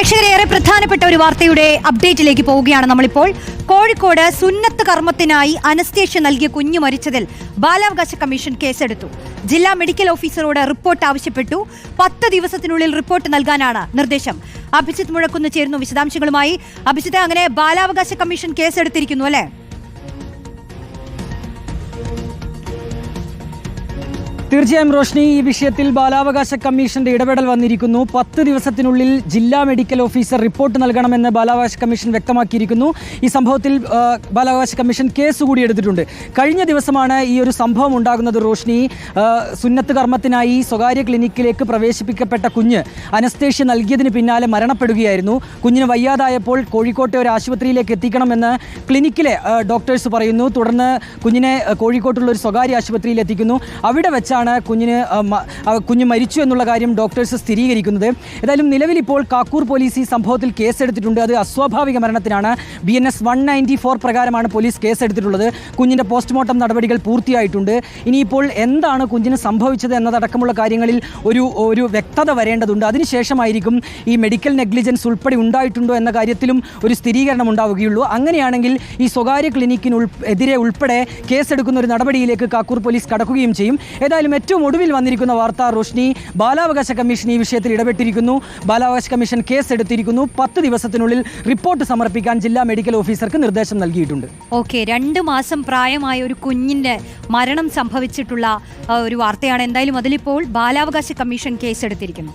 പ്രേക്ഷകരെ ഏറെ പ്രധാനപ്പെട്ട ഒരു വാർത്തയുടെ അപ്ഡേറ്റിലേക്ക് പോവുകയാണ് നമ്മളിപ്പോൾ. കോഴിക്കോട് സുന്നത്ത് കർമ്മത്തിനായി അനസ്തേഷ്യ നൽകിയ കുഞ്ഞു മരിച്ചതിൽ ബാലാവകാശ കമ്മീഷൻ കേസെടുത്തു. ജില്ലാ മെഡിക്കൽ ഓഫീസറോട് റിപ്പോർട്ട് ആവശ്യപ്പെട്ടു. 10 ദിവസത്തിനുള്ളിൽ റിപ്പോർട്ട് നൽകാനാണ് നിർദ്ദേശം. അഭിജിത്ത് മുഴക്കുന്ന് ചേരുന്നു വിശദാംശങ്ങളുമായി. അഭിജിത്ത്, അങ്ങനെ ബാലാവകാശ കമ്മീഷൻ കേസെടുത്തിരിക്കുന്നു അല്ലേ? തീർച്ചയായും റോഷ്നി, ഈ വിഷയത്തിൽ ബാലാവകാശ കമ്മീഷന്റെ ഇടപെടൽ വന്നിരിക്കുന്നു. 10 ദിവസത്തിനുള്ളിൽ ജില്ലാ മെഡിക്കൽ ഓഫീസർ റിപ്പോർട്ട് നൽകണമെന്ന് ബാലാവകാശ കമ്മീഷൻ വ്യക്തമാക്കിയിരിക്കുന്നു. ഈ സംഭവത്തിൽ ബാലാവകാശ കമ്മീഷൻ കേസ് കൂടി എടുത്തിട്ടുണ്ട്. കഴിഞ്ഞ ദിവസമാണ് ഈ ഒരു സംഭവം ഉണ്ടാകുന്നത് റോഷ്നി. സുന്നത്ത് കർമ്മത്തിനായി സ്വകാര്യ ക്ലിനിക്കിലേക്ക് പ്രവേശിപ്പിക്കപ്പെട്ട കുഞ്ഞ് അനസ്തേഷ്യ നൽകിയതിന് പിന്നാലെ മരണപ്പെടുകയായിരുന്നു. കുഞ്ഞിന് വയ്യാതായപ്പോൾ കോഴിക്കോട്ടെ ഒരു ആശുപത്രിയിലേക്ക് എത്തിക്കണമെന്ന് ക്ലിനിക്കിലെ ഡോക്ടേഴ്സ് പറയുന്നു. തുടർന്ന് കുഞ്ഞിനെ കോഴിക്കോട്ടുള്ള ഒരു സ്വകാര്യ ആശുപത്രിയിൽ എത്തിക്കുന്നു. അവിടെ വെച്ചാണ് കുഞ്ഞ് മരിച്ചു എന്നുള്ള കാര്യം ഡോക്ടേഴ്സ് സ്ഥിരീകരിക്കുന്നത്. ഏതായാലും നിലവിൽ ഇപ്പോൾ കാക്കൂർ പോലീസ് ഈ സംഭവത്തിൽ കേസെടുത്തിട്ടുണ്ട്. അത് അസ്വാഭാവിക മരണത്തിനാണ്. BNS 194 പ്രകാരമാണ് പോലീസ് കേസെടുത്തിട്ടുള്ളത്. കുഞ്ഞിൻ്റെ പോസ്റ്റ്മോർട്ടം നടപടികൾ പൂർത്തിയായിട്ടുണ്ട്. ഇനിയിപ്പോൾ എന്താണ് കുഞ്ഞിന് സംഭവിച്ചത് എന്നതടക്കമുള്ള കാര്യങ്ങളിൽ ഒരു വ്യക്തത വരേണ്ടതുണ്ട്. അതിനുശേഷമായിരിക്കും ഈ മെഡിക്കൽ നെഗ്ലിജൻസ് ഉൾപ്പെടെ ഉണ്ടായിട്ടുണ്ടോ എന്ന കാര്യത്തിലും ഒരു സ്ഥിരീകരണം ഉണ്ടാവുകയുള്ളൂ. അങ്ങനെയാണെങ്കിൽ ഈ സ്വകാര്യ ക്ലിനിക്കിനെതിരെ ഉൾപ്പെടെ കേസെടുക്കുന്ന ഒരു നടപടിയിലേക്ക് കാക്കൂർ പോലീസ് കടക്കുകയും ചെയ്യും. ഏതായാലും ഏറ്റവും ഒടുവിൽ വന്നിരിക്കുന്ന വാർത്ത റോഷ്നി, ബാലാവകാശ കമ്മീഷൻ ഈ വിഷയത്തിൽ ഇടപെട്ടിരിക്കുന്നു. ബാലാവകാശ കമ്മീഷൻ കേസെടുത്തിരിക്കുന്നു. 10 ദിവസത്തിനുള്ളിൽ റിപ്പോർട്ട് സമർപ്പിക്കാൻ ജില്ലാ മെഡിക്കൽ ഓഫീസർക്ക് നിർദ്ദേശം നൽകിയിട്ടുണ്ട്. ഓക്കെ, 2 മാസം പ്രായമായ ഒരു കുഞ്ഞിന്റെ മരണം സംഭവിച്ചിട്ടുള്ള ഒരു വാർത്തയാണ്. എന്തായാലും അതിലിപ്പോൾ ബാലാവകാശ കമ്മീഷൻ കേസെടുത്തിരിക്കുന്നു.